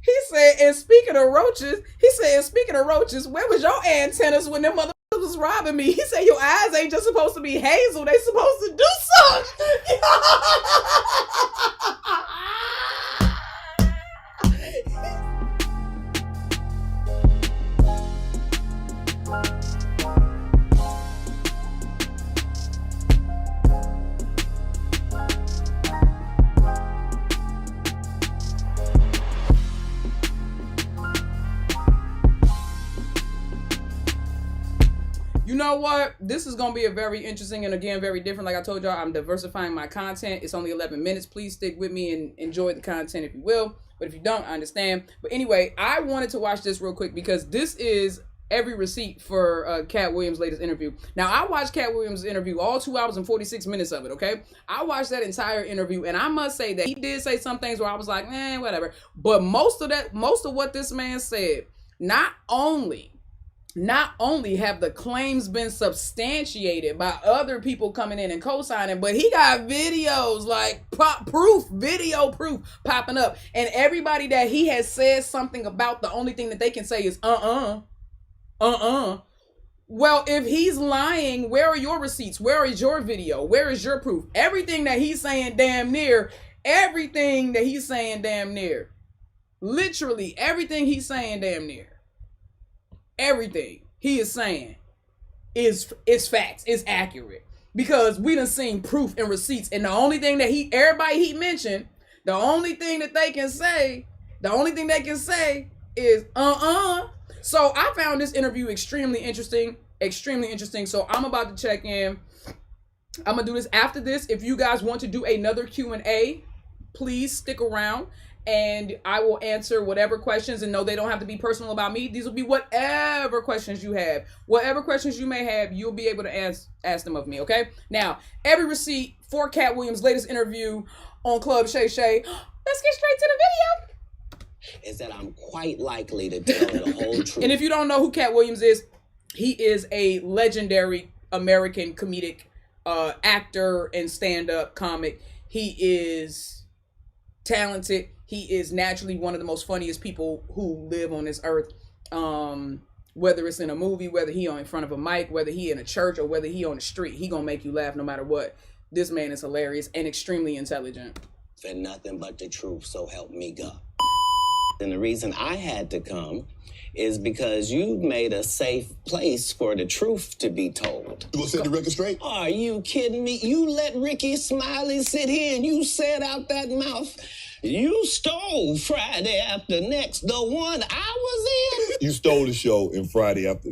He said, and speaking of roaches, where was your antennas when them motherfuckers was robbing me? He said, your eyes ain't just supposed to be hazel, they supposed to do something. You know what? This is going to be a very interesting and again, very different. Like I told y'all, I'm diversifying my content. It's only 11 minutes. Please stick with me and enjoy the content if you will. But if you don't, I understand. But anyway, I wanted to watch this real quick because this is every receipt for Katt Williams' latest interview. Now, I watched Katt Williams' interview, all 2 hours and 46 minutes of it, okay? I watched that entire interview, and I must say that he did say some things where I was like, whatever. But most of what this man said, not only have the claims been substantiated by other people coming in and co-signing, but he got videos like video proof popping up. And everybody that he has said something about, the only thing that they can say is Well, if he's lying, where are your receipts? Where is your video? Where is your proof? Everything that he's saying damn near, literally everything he's saying damn near, everything he is saying is facts, is accurate, because we done seen proof and receipts. And the only thing that everybody he mentioned, the only thing they can say is So I found this interview extremely interesting. So I'm about to check in. I'm gonna do this after this. If you guys want to do another Q&A, please stick around and I will answer whatever questions. And no, they don't have to be personal about me. These will be whatever questions you have. Whatever questions you may have, you'll be able to ask them of me, okay? Now, every receipt for Katt Williams' latest interview on Club Shay Shay. Let's get straight to the video. Is that I'm quite likely to tell the whole truth. And if you don't know who Katt Williams is, he is a legendary American comedic actor and stand-up comic. He is talented. He is naturally one of the most funniest people who live on this earth. Whether it's in a movie, whether he on in front of a mic, whether he in a church, or whether he on the street, he gonna make you laugh no matter what. This man is hilarious and extremely intelligent. And nothing but the truth, so help me God. And the reason I had to come is because you made a safe place for the truth to be told. You gonna set the record straight? Are you kidding me? You let Ricky Smiley sit here and you said out that mouth, you stole Friday After Next, the one I was in. You stole the show in Friday After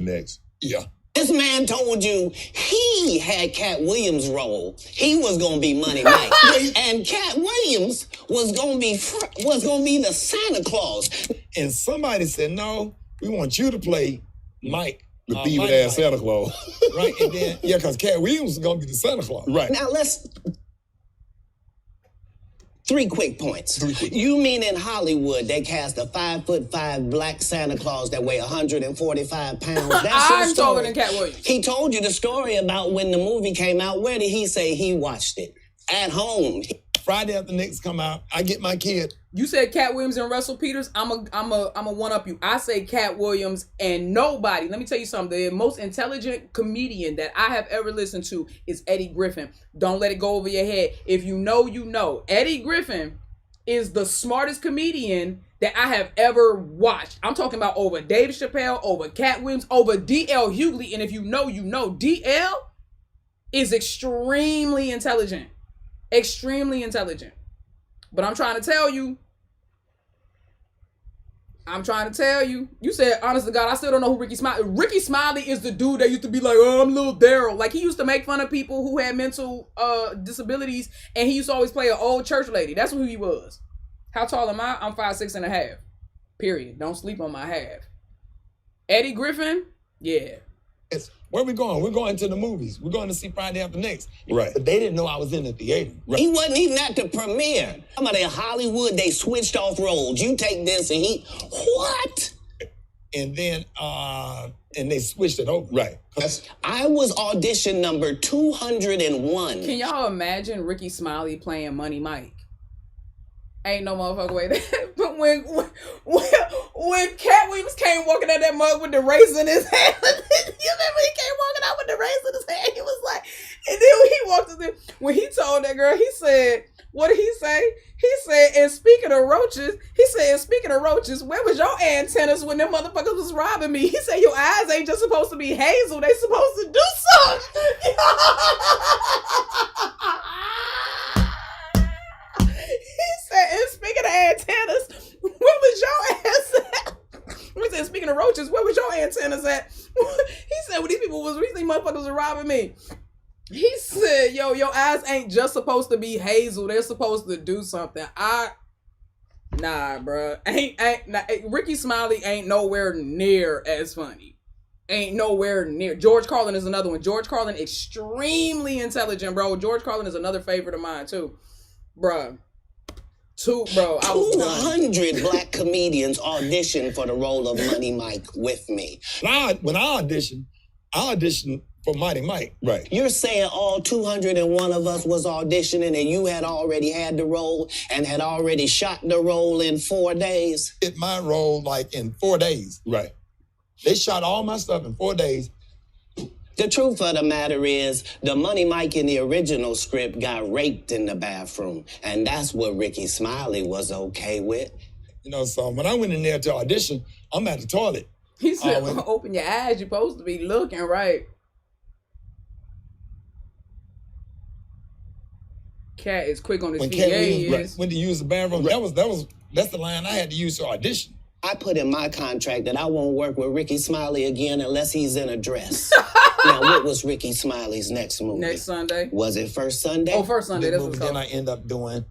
Next. Yeah. This man told you he had Katt Williams' role. He was gonna be Money Mike, and Katt Williams was gonna be the Santa Claus. And somebody said, "No, we want you to play Mike, the beaver-ass Santa Claus." Right? And then because Katt Williams is gonna be the Santa Claus. Right. Now let's. 3 quick points. You mean in Hollywood they cast a 5'5" black Santa Claus that weigh 145 pounds? That's I'm taller than Katt Williams. He told you the story about when the movie came out. Where did he say he watched it? At home. Friday After Next come out. I get my kid. You said Katt Williams and Russell Peters. I'm a one up you. I say Katt Williams and nobody. Let me tell you something. The most intelligent comedian that I have ever listened to is Eddie Griffin. Don't let it go over your head. If you know, you know. Eddie Griffin is the smartest comedian that I have ever watched. I'm talking about over Dave Chappelle, over Katt Williams, over D.L. Hughley. And if you know, you know. D.L. is extremely intelligent. Extremely intelligent. But I'm trying to tell you. You said, honest to God, I still don't know who Ricky Smiley. Ricky Smiley is the dude that used to be like, oh, I'm little Daryl. Like, he used to make fun of people who had mental disabilities, and he used to always play an old church lady. That's who he was. How tall am I? I'm 5'6.5". Period. Don't sleep on my half. Eddie Griffin? Yeah. Where we going? We're going to the movies. We're going to see Friday After Next. Right. But they didn't know I was in the theater. Right. He wasn't even at the premiere. I'm about in Hollywood, they switched off roles. You take this and what? And then, and they switched it over. Right. I was audition number 201. Can y'all imagine Ricky Smiley playing Money Mike? Ain't no motherfucker way that. But when Katt Williams came walking out that mug with the race in his hand, you remember he came walking out with the race in his hand? He was like, and then when he walked in there, when he told that girl, he said, what did he say? He said, and speaking of roaches, where was your antennas when them motherfuckers was robbing me? He said, your eyes ain't just supposed to be hazel, they supposed to do something. And speaking of antennas, where was your ass at? He said, speaking of roaches, where was your antennas at? He said, when these motherfuckers were robbing me. He said, yo, your eyes ain't just supposed to be hazel. They're supposed to do something. Nah, bro. Ricky Smiley ain't nowhere near as funny. Ain't nowhere near. George Carlin is another one. George Carlin, extremely intelligent, bro. George Carlin is another favorite of mine, too. Bruh. 200 black comedians auditioned for the role of Money Mike with me. When I auditioned for Mighty Mike. Right. You're saying all 201 of us was auditioning and you had already had the role and had already shot the role in 4 days? Hit my role like in 4 days. Right. They shot all my stuff in 4 days. The truth of the matter is, the Money Mike in the original script got raped in the bathroom, and that's what Ricky Smiley was okay with. You know, so when I went in there to audition, I'm at the toilet. He said, open your eyes, you're supposed to be looking right. Katt is quick on his feet. Yeah, he is. When to use the bathroom, that's the line I had to use to audition. I put in my contract that I won't work with Ricky Smiley again unless he's in a dress. Now, what was Ricky Smiley's next movie? Next Sunday. Was it First Sunday? Oh, First Sunday. That's what it's called. Then I end up doing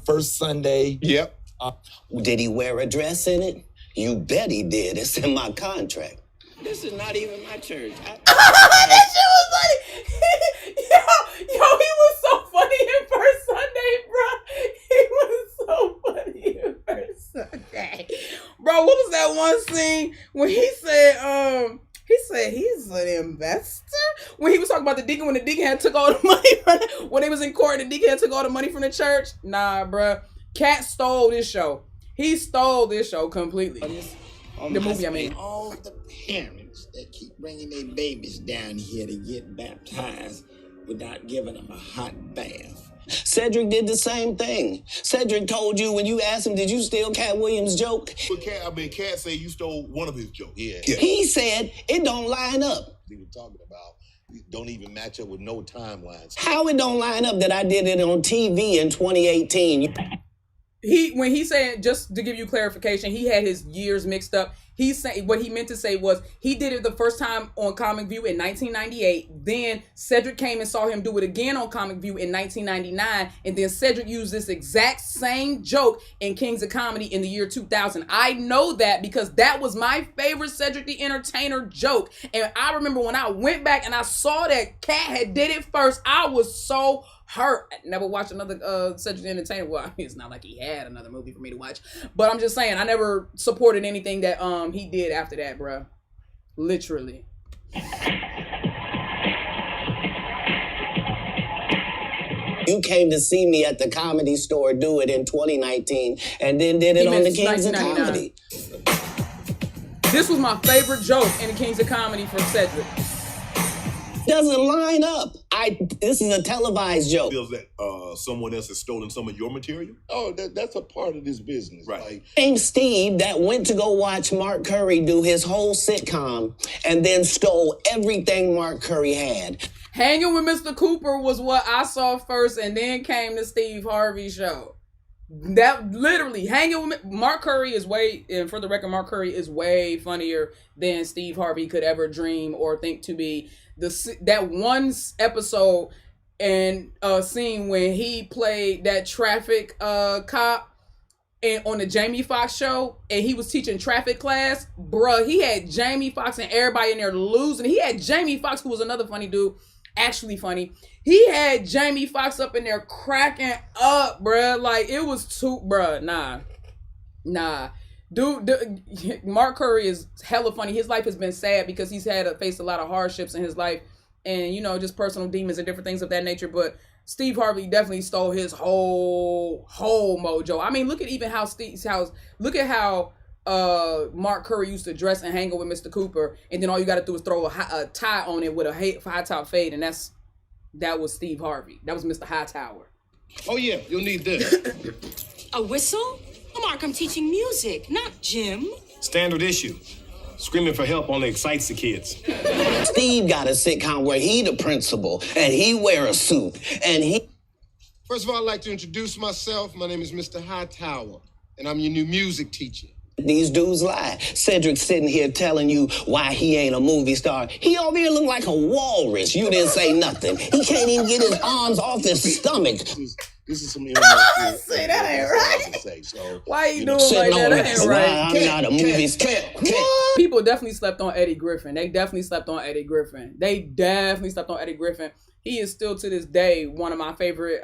First Sunday. Yep. Did he wear a dress in it? You bet he did. It's in my contract. This is not even my church. That shit was funny. Yo, he was so funny in First Sunday, bro. He was so funny in First Sunday. Bro, what was that one scene when he said he's an investor? When he was talking about the deacon, when the deacon had took all the money when they was in court, the deacon had took all the money from the church. Nah, bro. Katt stole this show. He stole this show completely. The movie, I mean. All the parents that keep bringing their babies down here to get baptized without giving them a hot bath. Cedric did the same thing. Cedric told you when you asked him, did you steal Katt Williams' joke? But Katt said you stole one of his jokes. Yeah. He said it don't line up. He was talking about it don't even match up with no timelines. How it don't line up that I did it on TV in 2018? When he said, just to give you clarification, he had his years mixed up. He said what he meant to say was he did it the first time on Comic View in 1998. Then Cedric came and saw him do it again on Comic View in 1999. And then Cedric used this exact same joke in Kings of Comedy in the year 2000. I know that because that was my favorite Cedric the Entertainer joke. And I remember when I went back and I saw that Katt had did it first, I was so hurt. I never watched another Cedric the Entertainer. Well, it's not like he had another movie for me to watch, but I'm just saying I never supported anything that he did after that, bro. Literally. You came to see me at the Comedy Store do it in 2019 and then did it on the Kings of Comedy. This was my favorite joke in the Kings of Comedy for Cedric. Doesn't line up. This is a televised joke. Feels that someone else has stolen some of your material? Oh, that's a part of this business. Right. Like, Same Steve that went to go watch Mark Curry do his whole sitcom and then stole everything Mark Curry had. Hanging with Mr. Cooper was what I saw first, and then came the Steve Harvey show. That literally, hanging with Mark Curry is way, and for the record, Mark Curry is way funnier than Steve Harvey could ever dream or think to be. That one episode and scene when he played that traffic cop and on the Jamie Foxx show, and he was teaching traffic class, bruh, he had Jamie Foxx and everybody in there losing. He had Jamie Foxx, who was another funny dude, actually funny. He had Jamie Foxx up in there cracking up, bruh. Like, it was too, bruh, nah. Dude, Mark Curry is hella funny. His life has been sad because he's had faced a lot of hardships in his life and, you know, just personal demons and different things of that nature. But Steve Harvey definitely stole his whole mojo. I mean, look at even how look at how Mark Curry used to dress and hang with Mr. Cooper, and then all you got to do is throw a tie on it with a high top fade, and that was Steve Harvey. That was Mr. Hightower. Oh yeah, you'll need this. A whistle? Mark, I'm teaching music, not gym. Standard issue. Screaming for help only excites the kids. Steve got a sitcom where he the principal, and he wear a suit, and he... First of all, I'd like to introduce myself. My name is Mr. Hightower, and I'm your new music teacher. These dudes lie. Cedric's sitting here telling you why he ain't a movie star. He over here look like a walrus. You didn't say nothing. He can't even get his arms off his stomach. This is some internet shit. Say that ain't right. Say, so, why you doing like that? That ain't right. I'm not a movie star. People definitely slept on Eddie Griffin. They definitely slept on Eddie Griffin. He is still to this day one of my favorite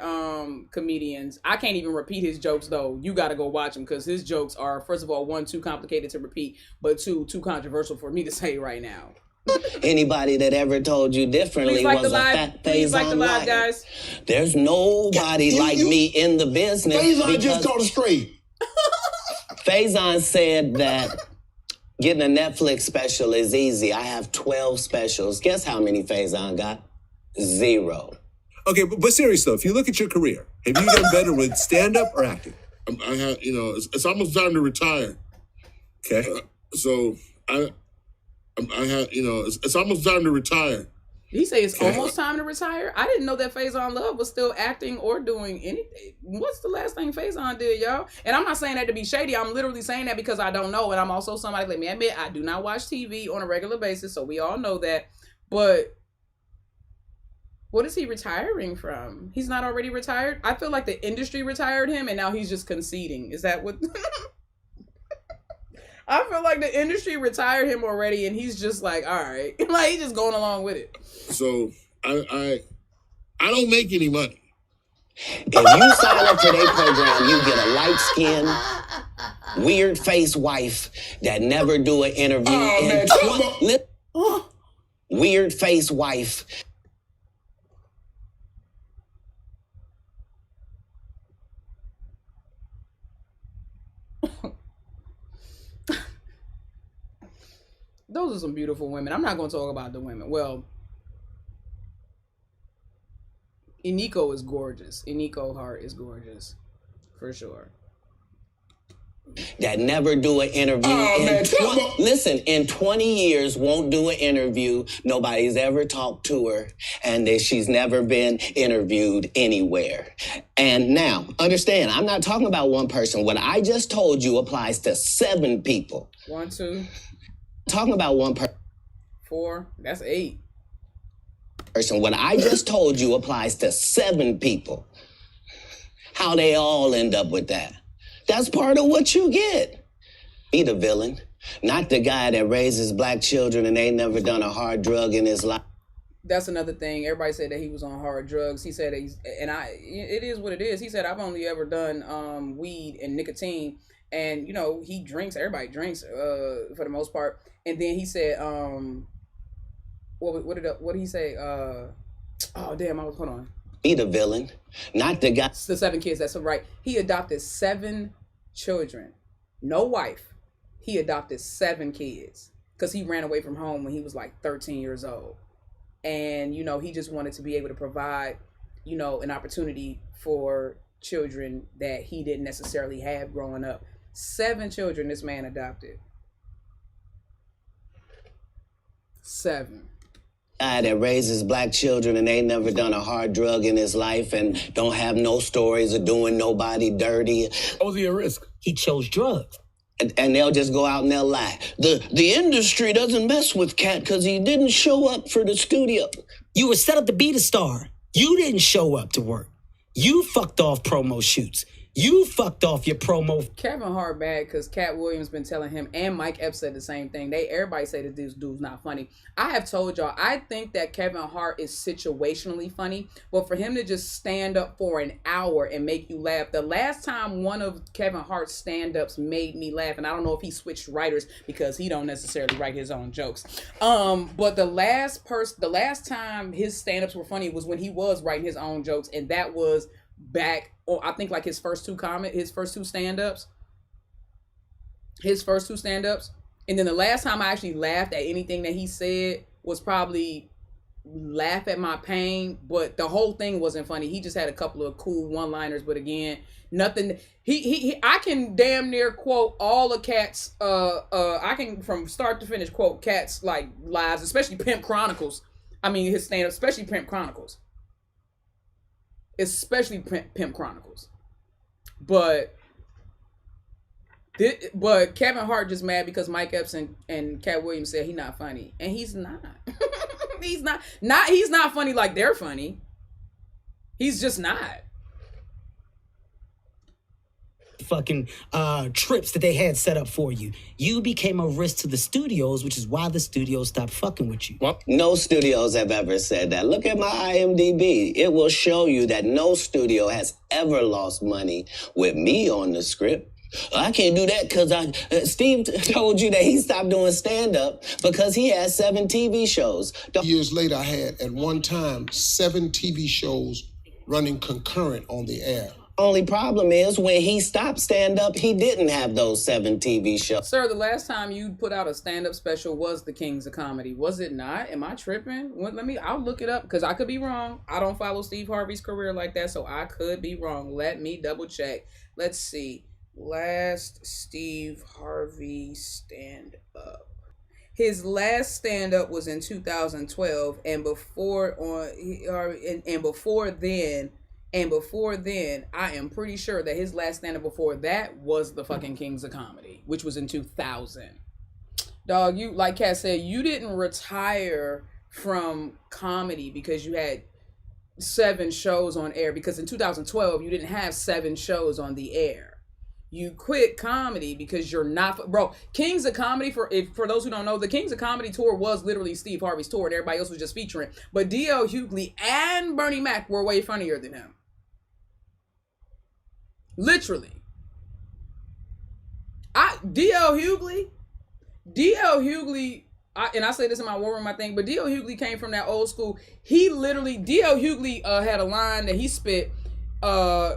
comedians. I can't even repeat his jokes though. You got to go watch them because his jokes are, first of all, one, too complicated to repeat, but two, too controversial for me to say right now. Anybody that ever told you differently was a fat Faison Love, guys. There's nobody like me in the business. Faison just called it straight. Faison said that getting a Netflix special is easy. I have 12 specials. Guess how many Faison got? 0. Okay, but serious though, if you look at your career, have you done better with stand-up or acting? I have, it's almost time to retire. Okay. So I have, it's almost time to retire. Did he say it's almost time to retire? I didn't know that Faison Love was still acting or doing anything. What's the last thing Faison did, y'all? And I'm not saying that to be shady. I'm literally saying that because I don't know. And I'm also somebody, let me admit, I do not watch TV on a regular basis. So we all know that. But what is he retiring from? He's not already retired? I feel like the industry retired him and now he's just conceding. Is that what... I feel like the industry retired him already and he's just like, all right. Like, he's just going along with it. So, I don't make any money. If you sign up for their program, you get a light-skinned, weird-faced wife that never do an interview. Weird-faced wife. Those are some beautiful women. I'm not going to talk about the women. Well, Iniko is gorgeous. Iniko Hart is gorgeous. For sure. That never do an interview. Listen, in 20 years, won't do an interview. Nobody's ever talked to her. And that she's never been interviewed anywhere. And now, understand, I'm not talking about one person. What I just told you applies to 7 people. 1, 2. Talking about one person. 4. That's 8. What I just told you applies to 7 people. How they all end up with that. That's part of what you get. Be the villain, not the guy that raises black children and ain't never done a hard drug in his life. That's another thing. Everybody said that he was on hard drugs. He said it is what it is. He said, I've only ever done weed and nicotine. And, he drinks. Everybody drinks for the most part. And then he said, what did he say? Hold on. Be the villain, not the guy. It's the 7 kids. That's right. He adopted 7 children. No wife. He adopted 7 kids because he ran away from home when he was like 13 years old. And, he just wanted to be able to provide, an opportunity for children that he didn't necessarily have growing up. 7 children this man adopted. 7. Guy that raises black children and ain't never done a hard drug in his life and don't have no stories of doing nobody dirty. Was he a risk? He chose drugs. And they'll just go out and they'll lie. The industry doesn't mess with Katt because he didn't show up for the studio. You were set up to be the star. You didn't show up to work. You fucked off promo shoots. You fucked off your promo. Kevin Hart bad because Katt Williams been telling him, and Mike Epps said the same thing. Everybody say that this dude's not funny. I have told y'all, I think that Kevin Hart is situationally funny, but for him to just stand up for an hour and make you laugh. The last time one of Kevin Hart's stand-ups made me laugh, and I don't know if he switched writers because he don't necessarily write his own jokes. But the last time his stand-ups were funny was when he was writing his own jokes, and that was back, or I think like his first two stand-ups. And then the last time I actually laughed at anything that he said was probably Laugh at My Pain, but the whole thing wasn't funny. He just had a couple of cool one-liners, but again, nothing. I can damn near quote all of Katt's I can from start to finish quote Katt's like lives, especially Pimp Chronicles. I mean his stand-up, especially Pimp Chronicles. Especially Pimp Chronicles. But Kevin Hart just mad because Mike Epps and Katt Williams said he's not funny. And he's not. He's not funny like they're funny. He's just not. Fucking trips that they had set up for you. You became a risk to the studios, which is why the studios stopped fucking with you. What? No studios have ever said that. Look at my IMDb. It will show you that no studio has ever lost money with me on the script. I can't do that because Steve told you that he stopped doing stand-up because he had 7 TV shows. Years later, I had at one time 7 TV shows running concurrent on the air. Only problem is when he stopped stand-up, he didn't have those 7 TV shows. Sir, the last time you put out a stand-up special was The Kings of Comedy. Was it not? Am I tripping? I'll look it up because I could be wrong. I don't follow Steve Harvey's career like that, so I could be wrong. Let me double check. Let's see. Last Steve Harvey stand-up. His last stand-up was in 2012, and before then, I am pretty sure that his last stand-up before that was the fucking Kings of Comedy, which was in 2000. Dog, you, like Katt said, you didn't retire from comedy because you had 7 shows on air, because in 2012, you didn't have 7 shows on the air. You quit comedy because you're not, bro. Kings of Comedy, for those who don't know, the Kings of Comedy tour was literally Steve Harvey's tour, and everybody else was just featuring. But D.L. Hughley and Bernie Mac were way funnier than him. Literally. D.L. Hughley, and I say this in my war room, I think, but D.L. Hughley came from that old school. D.L. Hughley had a line that he spit.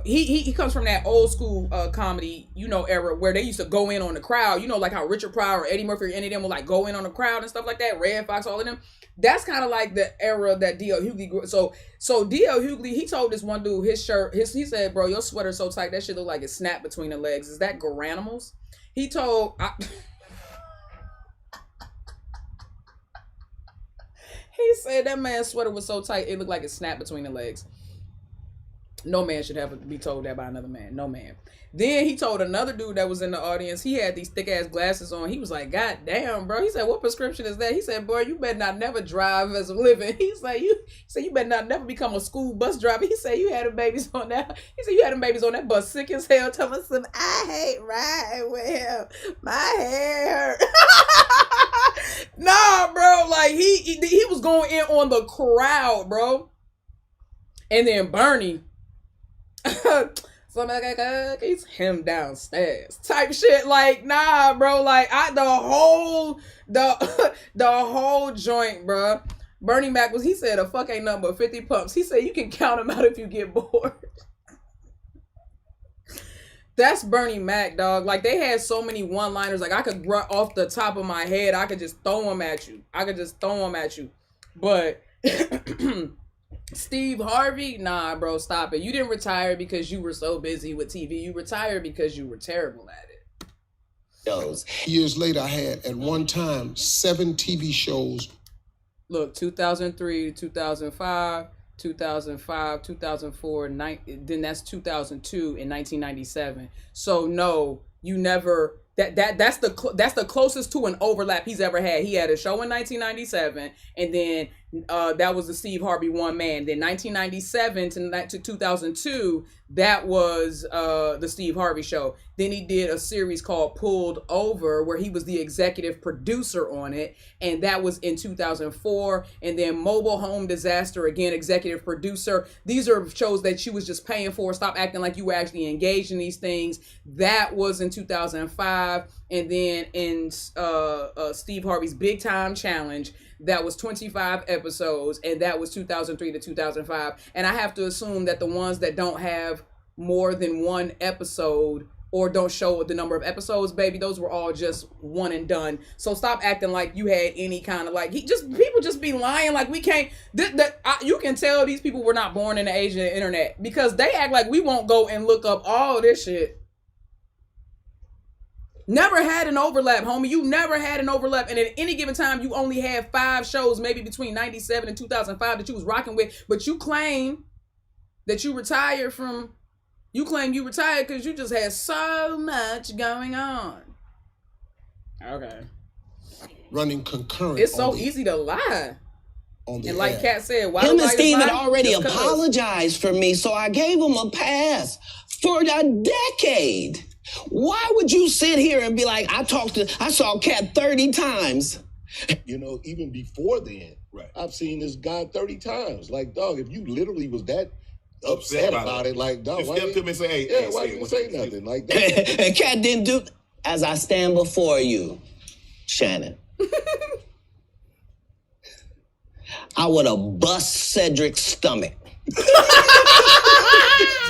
He comes from that old school comedy, era where they used to go in on the crowd, like how Richard Pryor or Eddie Murphy or any of them will like go in on the crowd and stuff like that. Red Fox, all of them. That's kind of like the era that D.L. Hughley grew. So D.L. Hughley, he told this one dude, his shirt, he said, bro, your sweater's so tight, that shit look like it snapped between the legs. Is that Garanimals? He told, he said that man's sweater was so tight, it looked like it snapped between the legs. No man should have to be told that by another man. No man. Then he told another dude that was in the audience, he had these thick ass glasses on. He was like, God damn, bro. He said, what prescription is that? He said, boy, you better not never drive as a living. He said, you better not never become a school bus driver. He said, you had them babies on that. He said, you had them babies on that bus sick as hell. Tell us some, I hate riding with him. My hair hurt. Nah, bro. Like he was going in on the crowd, bro. And then Bernie. He's him downstairs type shit. Like, nah, bro. Like, the whole joint, bro. Bernie Mac he said a fuck ain't nothing but 50 pumps. He said you can count them out if you get bored. That's Bernie Mac, dog. Like, they had so many one-liners. Like, I could off the top of my head, I could just throw them at you. But Steve Harvey, nah, bro, stop it. You didn't retire because you were so busy with TV. You retired because you were terrible at it. Years later, I had at one time 7 TV shows. Look, 2003, 2005, 2004, then that's 2002 and 1997. So no, you never. That's the closest to an overlap he's ever had. He had a show in 1997, and then that was the Steve Harvey one man. Then 1997 to 2002, that was the Steve Harvey show. Then he did a series called Pulled Over, where he was the executive producer on it, and that was in 2004. And then Mobile Home Disaster, again, executive producer. These are shows that you was just paying for. Stop acting like you were actually engaged in these things. That was in 2005. And then in Steve Harvey's Big Time Challenge, that was 25 episodes, and that was 2003 to 2005. And I have to assume that the ones that don't have more than one episode or don't show the number of episodes, baby, those were all just one and done. So stop acting like you had any kind of people just be lying. Like we can't. You can tell these people were not born in the age of the internet, because they act like we won't go and look up all this shit. Never had an overlap, homie. You never had an overlap. And at any given time, you only had 5 shows, maybe between 97 and 2005 that you was rocking with. But you claim that you retired from... You claim you retired because you just had so much going on. Okay. Running concurrent. It's so easy to lie. And like Katt said, why him and Steve had already apologized for me, so I gave him a pass for a decade. Why would you sit here and be like, I saw Katt 30 times? You know, even before then, I've seen this guy 30 times. Like, dog, if you literally was that upset about it, like, dog, why didn't you say, hey, why didn't you say nothing? Like that? And Katt didn't do, as I stand before you, Shannon. I would have bust Cedric's stomach.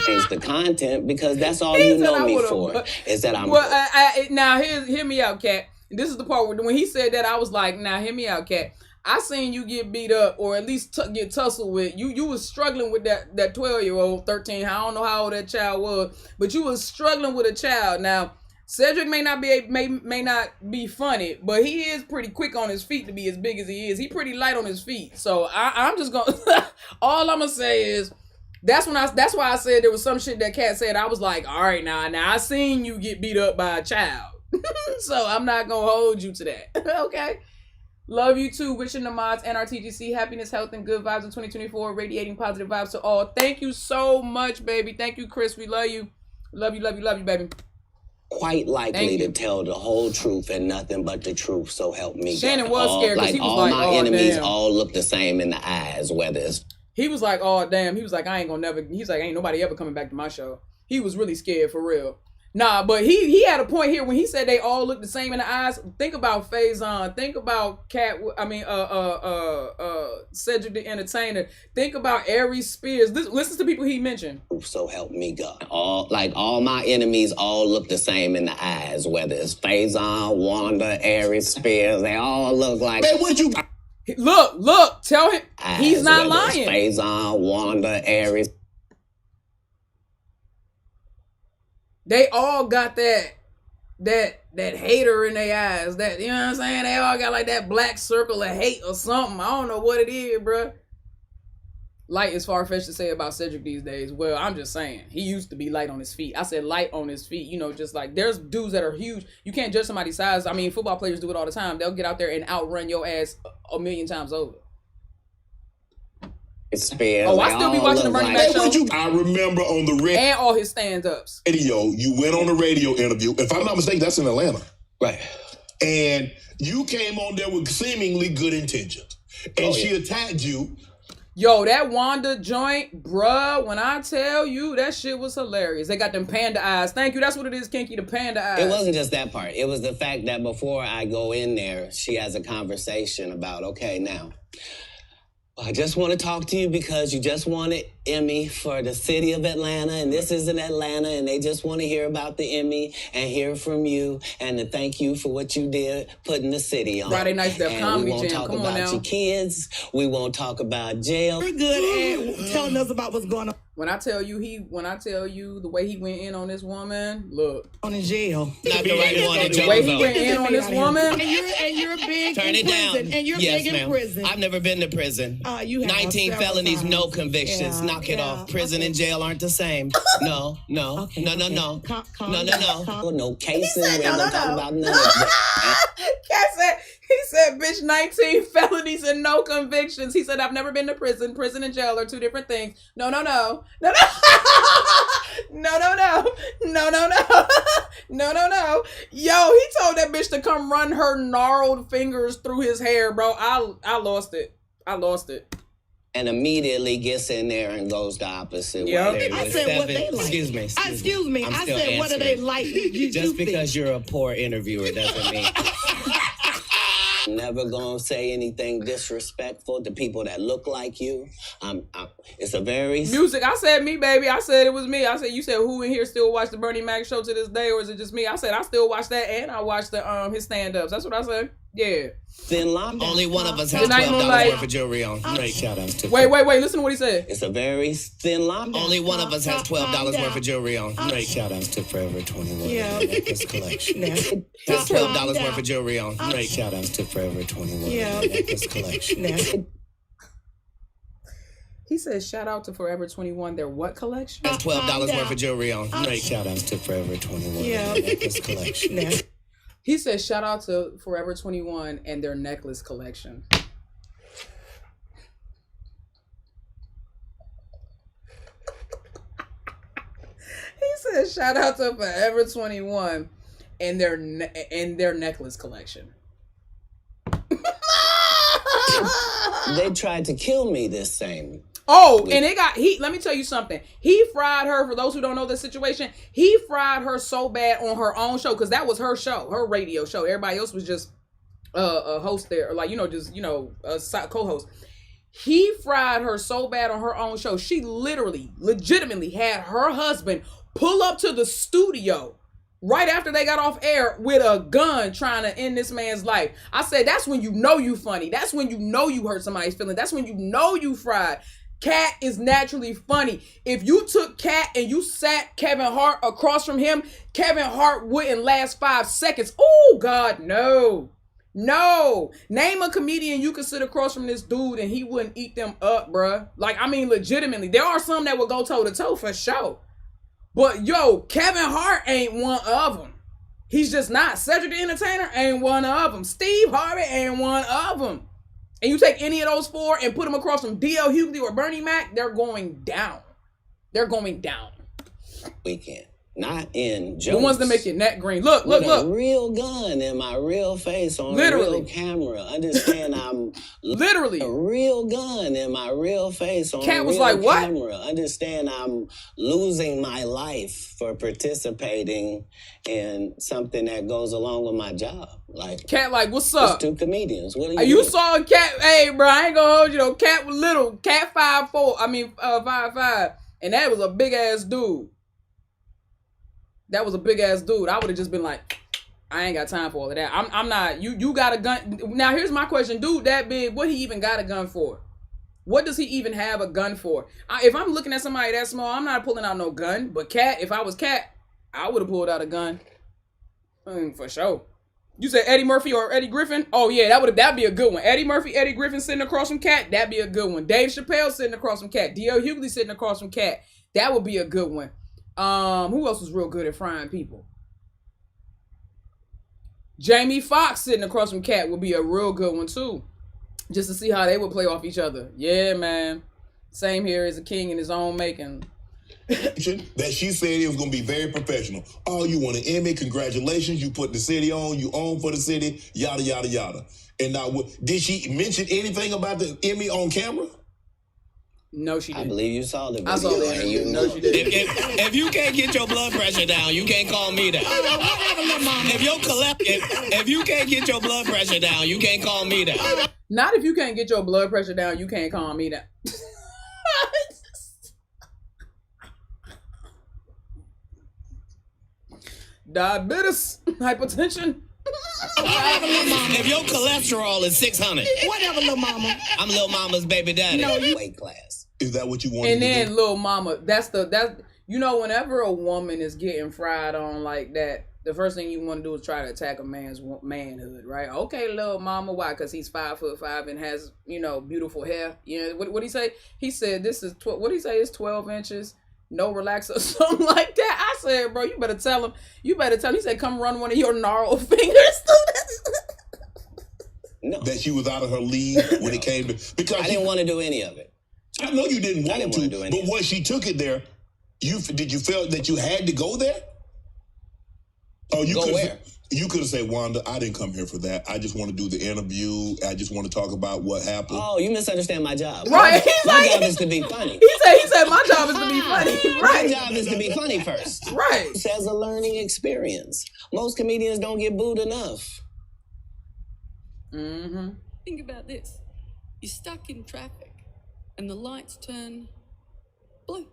Change the content, because that's all you know me for, is that I'm... Well, now, hear me out, Katt. This is the part where when he said that, I was like, now, hear me out, Katt. I seen you get beat up, or at least get tussled with. You was struggling with that 12-year-old, 13, I don't know how old that child was, but you was struggling with a child. Now, Cedric may not be funny, but he is pretty quick on his feet to be as big as he is. He pretty light on his feet. So I'm just gonna all I'm gonna say is that's why I said there was some shit that Katt said. I was like, all right, now I seen you get beat up by a child. So I'm not gonna hold you to that. Okay. Love you too. Wishing the mods and our TGC happiness, health, and good vibes in 2024. Radiating positive vibes to all. Thank you so much, baby. Thank you, Chris. We love you. Love you, baby. Quite likely to tell the whole truth and nothing but the truth, so help me. Shannon was scared because he was all like, my oh, enemies damn. all look the same in the eyes, whether it's... He was like, oh, damn. He was like, he's like, ain't nobody ever coming back to my show. He was really scared for real. Nah, but he had a point here when he said they all look the same in the eyes. Think about Faison. Think about Katt. Cedric the Entertainer. Think about Aries Spears. Listen to people he mentioned. So help me God. All my enemies all look the same in the eyes, whether it's Faison, Wanda, Aries Spears. They all look like... Man, what you... Look. Tell him he's not lying. Faison, Wanda, Aries. They all got that hater in their eyes. That, you know what I'm saying? They all got like that black circle of hate or something. I don't know what it is, bruh. Light is far-fetched to say about Cedric these days. Well, I'm just saying. He used to be light on his feet. I said light on his feet. You know, just like there's dudes that are huge. You can't judge somebody's size. I mean, football players do it all the time. They'll get out there and outrun your ass a million times over. Spears. Oh, I still be watching the Running Back show. I remember on the radio. And all his stand-ups. You went on a radio interview. If I'm not mistaken, that's in Atlanta. Right. And you came on there with seemingly good intentions. And she attacked you. Yo, that Wanda joint, bruh, when I tell you, that shit was hilarious. They got them panda eyes. Thank you. That's what it is, Kinky, the panda eyes. It wasn't just that part. It was the fact that before I go in there, she has a conversation about, okay, now, I just want to talk to you because you just won an Emmy for the city of Atlanta, and this is in Atlanta, and they just want to hear about the Emmy and hear from you and to thank you for what you did putting the city on. Friday Night Step Comedy Jam. We won't talk about your kids. We won't talk about jail. We're good at telling us about what's going on. When I tell you the way he went in on this woman, look. On in jail. Not the right one. The way he went in on this woman. And you're big Turn in it prison. down. And you're Yes, big in ma'am. prison. I've never been to prison. You have 19 felonies, times. no convictions. Yeah, Knock it off. Prison and jail aren't the same. No. Okay, No. calm No down. cases. He said, We ain't no. gonna talk about none of that. He said, bitch, 19 felonies and no convictions. He said, I've never been to prison. Prison and jail are two different things. No. No. Yo, he told that bitch to come run her gnarled fingers through his hair, bro. I lost it. And immediately gets in there and goes the opposite way. I said what they like. Excuse me. I said what do they like? Just because you're a poor interviewer doesn't mean... Never gonna say anything disrespectful to people that look like you. It's a very... Music, I said me, baby. I said it was me. I said, you said who in here still watch the Bernie Mac show to this day, or is it just me? I said I still watch that, and I watch the his stand-ups. That's what I said. Yeah. Thin line. Only one of us has $12 worth of jewelry on. Great shout outs to... Wait. Listen to what he said. It's a very thin line. Only one of us has $12 worth of jewelry on. Great shout outs to Forever 21 Necklace Collection. Has $12 worth of jewelry on. Great shout outs to Forever 21 Necklace Collection. He said, shout out to Forever 21. Their what collection? Has $12 worth of jewelry on. Great shout outs to Forever 21 Necklace Collection. He said, shout out to Forever 21 and their necklace collection. He said, shout out to Forever 21 and their necklace collection. They tried to kill me this same. Oh, and let me tell you something. He fried her, for those who don't know the situation, he fried her so bad on her own show, because that was her show, her radio show. Everybody else was just a host there, or a co-host. He fried her so bad on her own show. She legitimately had her husband pull up to the studio right after they got off air with a gun trying to end this man's life. I said, that's when you know you funny. That's when you know you hurt somebody's feelings. That's when you know you fried. Katt is naturally funny. If you took Katt and you sat Kevin Hart across from him, Kevin Hart wouldn't last 5 seconds. Oh, God, no. No. Name a comedian you could sit across from this dude and he wouldn't eat them up, bruh. Legitimately. There are some that will go toe-to-toe for sure. But, yo, Kevin Hart ain't one of them. He's just not. Cedric the Entertainer ain't one of them. Steve Harvey ain't one of them. And you take any of those four and put them across from D.L. Hughley or Bernie Mac, they're going down. They're going down. Weekend. Not in jokes. The ones that make your neck green. Look. A real gun in my real face on a real camera. Understand I'm... Literally. A real gun in my real face on Katt a was real like, what? camera. Understand I'm losing my life for participating in something that goes along with my job. Katt what's up? It's two comedians. What are you doing? saw Katt, hey, bro, I ain't gonna hold you though. Katt was little. Katt 5'5", and that was a big ass dude. That was a big ass dude. I would have just been like, I ain't got time for all of that. I'm not. You got a gun. Now here's my question, dude. That big, what he even got a gun for? What does he even have a gun for? If I'm looking at somebody that small, I'm not pulling out no gun. But Katt, if I was Katt, I would have pulled out a gun. For sure. You said Eddie Murphy or Eddie Griffin? Oh yeah, that'd be a good one. Eddie Murphy, Eddie Griffin sitting across from Katt, that'd be a good one. Dave Chappelle sitting across from Katt. D.L. Hughley sitting across from Katt. That would be a good one. Who else was real good at frying people? Jamie Foxx sitting across from Katt would be a real good one too. Just to see how they would play off each other. Yeah, man. Same here as a king in his own making. That she said it was going to be very professional. Oh, you won an Emmy. Congratulations. You put the city on. You own for the city. Yada, yada, yada. And now, did she mention anything about the Emmy on camera? No, she didn't. I believe you saw the video. I saw that. No, she didn't. If you can't get your blood pressure down, you can't call me down. If you can't get your blood pressure down, you can't call me down. Not if you can't get your blood pressure down, you can't calm me down. Diabetes, hypertension. If your cholesterol is 600, whatever, little mama. I'm little mama's baby daddy. No, you weight class. Is that what you want? And then Lil Mama, that's you know, whenever a woman is getting fried on like that, the first thing you want to do is try to attack a man's manhood, right? Okay, Lil Mama, why? Because he's 5'5" and has, you know, beautiful hair. You know, what he say? He said this is what did he say? It's 12 inches. No relaxer, something like that. I said, bro, you better tell him. You better tell him. He said, come run one of your gnarled fingers through this. No. That she was out of her league when it came to, because I didn't want to do any of it. I know you didn't want to, do but once she took it there, did you feel that you had to go there? Oh, you go where? You could have said, Wanda, I didn't come here for that. I just want to do the interview. I just want to talk about what happened. Oh, you misunderstand my job. Right. My job is to be funny. He said my job is to be funny. Right. My job is to be funny first. Right. It says a learning experience. Most comedians don't get booed enough. Mm-hmm. Think about this. You're stuck in traffic and the lights turn blue.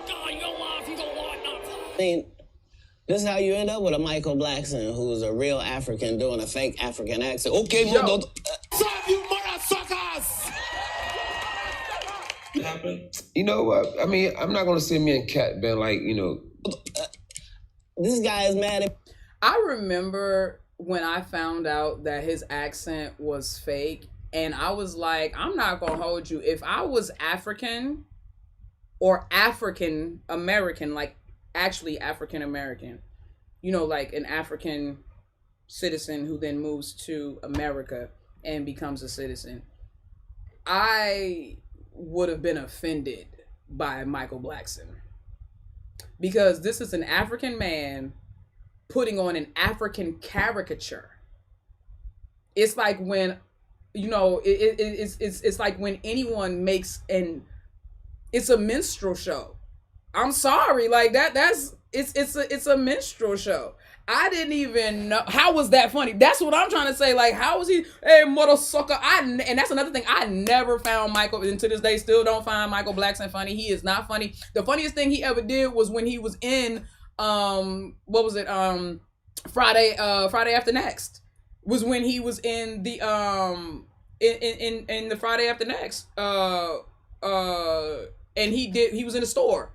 God, you don't laugh, you don't light up. I mean, this is how you end up with a Michael Blackson, who's a real African doing a fake African accent. Okay, Stop you mother suckers! You know what? I mean, I'm not gonna say me and Katt been like, you know. This guy is mad at. I remember when I found out that his accent was fake, and I was like, I'm not gonna hold you. If I was African or African American, like actually African American, you know, like an African citizen who then moves to America and becomes a citizen, I would have been offended by Michael Blackson, because this is an African man putting on an African caricature. It's like when, you know, it's like when anyone makes it's a minstrel show. I'm sorry, like it's a minstrel show. I didn't even know. How was that funny? That's what I'm trying to say. Like, how was he, hey, mother sucker? And that's another thing. I never found Michael, and to this day, still don't find Michael Blackson funny. He is not funny. The funniest thing he ever did was when he was in, what was it? Friday After Next. Was when he was in the, in the Friday After Next. And he was in a store.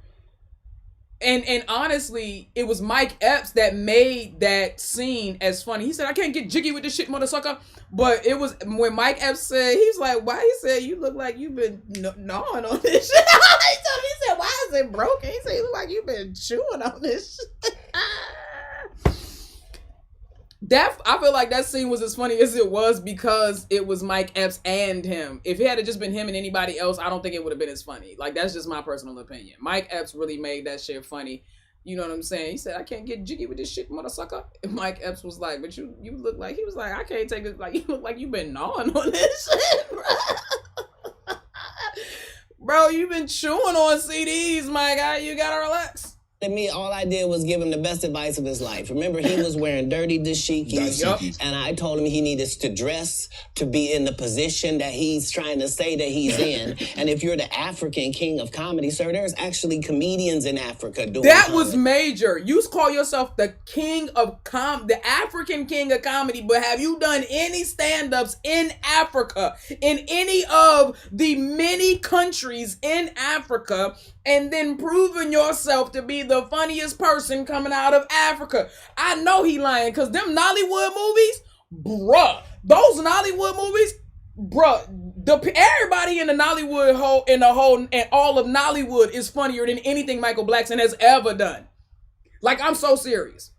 And honestly, it was Mike Epps that made that scene as funny. He said, I can't get jiggy with this shit, mother sucker. But it was when Mike Epps said, he's like, why? He said, you look like you've been gnawing on this shit. He said, why is it broken? He said, you look like you've been chewing on this shit. I feel like that scene was as funny as it was because it was Mike Epps and him. If it had just been him and anybody else, I don't think it would have been as funny. Like, that's just my personal opinion. Mike Epps really made that shit funny. You know what I'm saying? He said, I can't get jiggy with this shit, mother sucker. And Mike Epps was like, but you look like, he was like, I can't take it. Like, you look like you've been gnawing on this shit, bro. Bro, you've been chewing on CDs, my guy. You gotta relax. And me, all I did was give him the best advice of his life. Remember, he was wearing dirty dashikis, and I told him he needed to dress to be in the position that he's trying to say that he's in. And if you're the African king of comedy, sir, there's actually comedians in Africa doing that comedy. Was major. You call yourself the king of the African king of comedy, but have you done any stand-ups in Africa, in any of the many countries in Africa, and then proven yourself to be the funniest person coming out of Africa? I know he lying, because them Nollywood movies, bruh, those Nollywood movies, bruh, everybody in the Nollywood and all of Nollywood is funnier than anything Michael Blackson has ever done. Like, I'm so serious.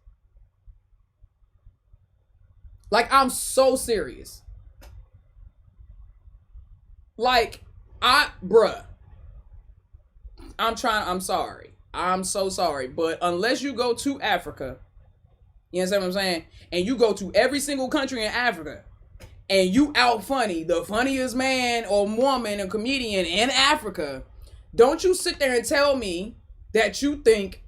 Like, bruh, I'm sorry. I'm so sorry. But unless you go to Africa, you understand what I'm saying? And you go to every single country in Africa and you out funny the funniest man or woman or comedian in Africa, don't sit there and tell me that you think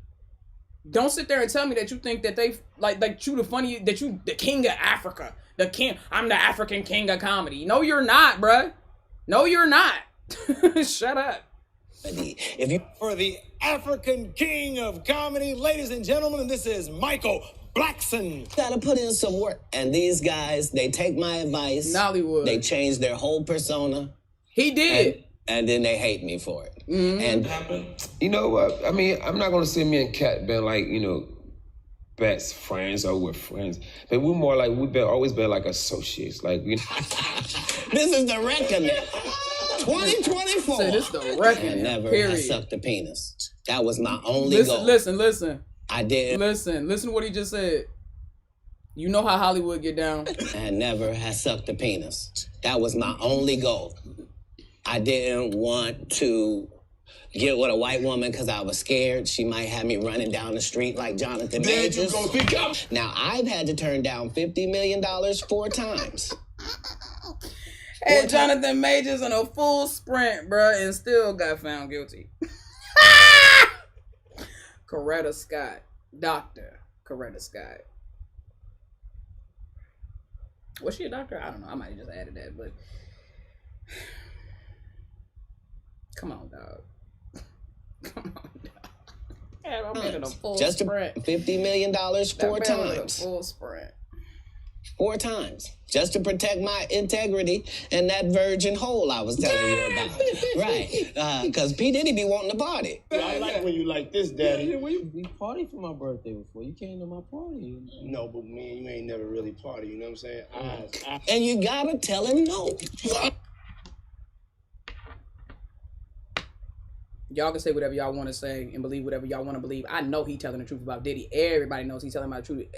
that they like you the funny, that you the king of Africa. I'm the African king of comedy. No, you're not, bruh. No, you're not. Shut up. For the African king of comedy, ladies and gentlemen, this is Michael Blackson. Gotta put in some work. And these guys, they take my advice. Nollywood. They change their whole persona. He did. And then they hate me for it. And you know what? I mean, I'm not gonna say me and Katt been like, you know, best friends or we're friends, but we're more like always been like associates. Like we. This is the reckoning. 2024. Say this the reckoning. And never period. sucked a penis. That was my only goal. Listen. I didn't. Listen to what he just said. You know how Hollywood get down. And never has sucked a penis. That was my only goal. I didn't want to get with a white woman because I was scared she might have me running down the street like Jonathan Majors. Now, I've had to turn down $50 million 4 times. Hey, Jonathan Majors in a full sprint, bruh, and still got found guilty. Coretta Scott. Dr. Coretta Scott. Was she a doctor? I don't know. I might have just added that, but... Come on, dog. Come on, dog. Yeah, I'm making a full sprint. $50 million 4 times. Full sprint. 4 times. Just to protect my integrity and that virgin hole I was telling you about. Right. Because P. Diddy be wanting to party. I like when you like this, Daddy. We partied for my birthday before. You came to my party. No, but me and you ain't never really party, you know what I'm saying? And you gotta tell him no. Y'all can say whatever y'all want to say and believe whatever y'all want to believe. I know he telling the truth about Diddy. Everybody knows he's telling about the truth.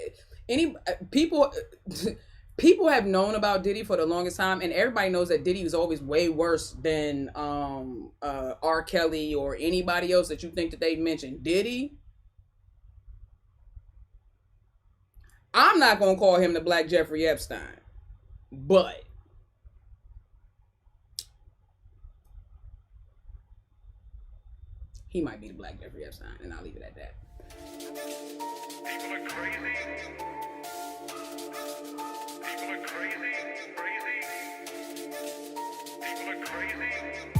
People have known about Diddy for the longest time, and everybody knows that Diddy was always way worse than R. Kelly or anybody else that you think that they mentioned. Diddy, I'm not gonna call him the Black Jeffrey Epstein, but he might be the Black Jeffrey Epstein, and I'll leave it at that. People are crazy. People are crazy. People are crazy.